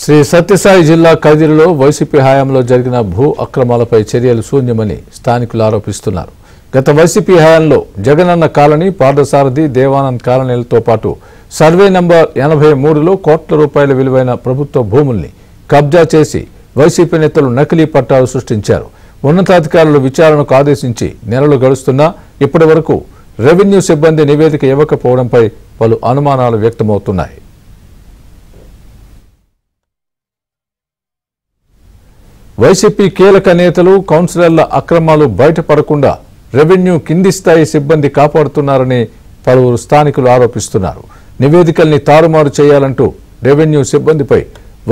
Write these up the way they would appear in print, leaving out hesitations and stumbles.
శ్రీ సత్యసాయి జిల్లా కదిరిలో వైసీపీ హయాంలో జరిగిన భూ అక్రమాలపై చర్యలు శూన్యమని స్థానికులు ఆరోపిస్తున్నారు. గత వైసీపీ హయాంలో జగనన్న కాలనీ, పార్థసారథి, దేవానంద్ కాలనీలతో పాటు సర్వే నంబర్ 83లో కోట్ల రూపాయల విలువైన ప్రభుత్వ భూముల్ని కబ్జా చేసి వైసీపీ నేతలు నకిలీ పట్టాలు సృష్టించారు. ఉన్నతాధికారులు విచారణకు ఆదేశించి నెలలు గడుస్తున్నా ఇప్పటి వరకు రెవెన్యూ సిబ్బంది నివేదిక ఇవ్వకపోవడంపై పలు అనుమానాలు వ్యక్తమవుతున్నాయి. వైసీపీ కీలక నేతలు, కౌన్సిలర్ల అక్రమాలు బయటపడకుండా రెవెన్యూ కింది స్థాయి సిబ్బంది కాపాడుతున్నారని పలువురు స్థానికులు ఆరోపిస్తున్నారు. నివేదికల్ని తారుమారు చేయాలంటూ రెవెన్యూ సిబ్బందిపై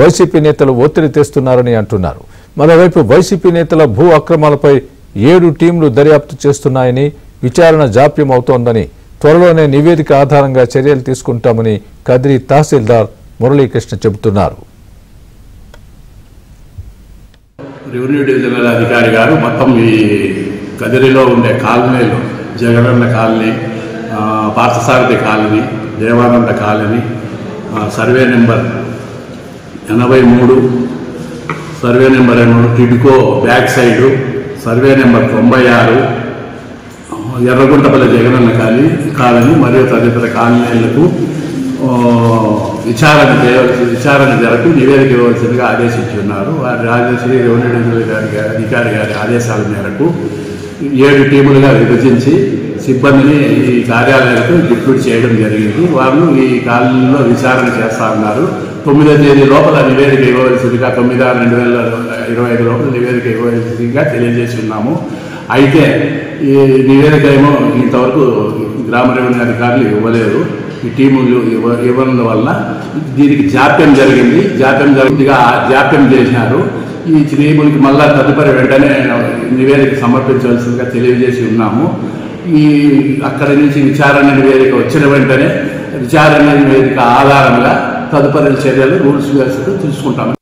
వైసీపీ నేతలు ఒత్తిడి తెస్తున్నారని అంటున్నారు. మరోవైపు వైసీపీ నేతల భూ అక్రమాలపై 7 టీంలు దర్యాప్తు చేస్తున్నాయని, విచారణ జాప్యం అవుతోందని, త్వరలోనే నివేదిక ఆధారంగా చర్యలు తీసుకుంటామని కదిరి తహసీల్దార్ మురళీకృష్ణ చెబుతున్నారు. రెవెన్యూ డివిజనల్ అధికారి గారు మొత్తం ఈ కదిరిలో ఉండే కాలనీలు, Jagananna colony, Parthasarathi colony, Devananda colony, survey number 83, survey number 83 TIDCO back side, survey number 96, Erraguntapalli Jagananna colony మరియు తదితర కాలనీలకు విచారణ జరిపి నివేదిక ఇవ్వవలసిందిగా ఆదేశించున్నారు. శ్రీ రెవెన్యూ డివిజనల్ అధికారి గారి ఆదేశాల మేరకు 7 టీములుగా విభజించి సిబ్బందిని ఈ కార్యాలయాలకు డిప్యూట్ చేయడం జరిగింది. వారు ఈ కాలనీలో విచారణ చేస్తా ఉన్నారు. 9వ తేదీ లోపల నివేదిక ఇవ్వవలసిందిగా 9/6/2025 లోపల నివేదిక ఇవ్వవలసిందిగా తెలియజేసి ఉన్నాము. అయితే ఈ నివేదిక ఏమో ఇంతవరకు గ్రామ రెవెన్యూ అధికారులు ఇవ్వలేదు. ఈ టీములు ఇవ్వడం వల్ల దీనికి జాప్యం చేసినారు. ఈ టీములకి మళ్ళా తదుపరి వెంటనే నివేదిక సమర్పించవలసిందిగా తెలియజేసి ఉన్నాము. అక్కడి నుంచి విచారణ నివేదిక వచ్చిన వెంటనే విచారణ నివేదిక ఆధారంగా తదుపరి చర్యలు రూల్స్ వేస్తూ తీసుకుంటాము.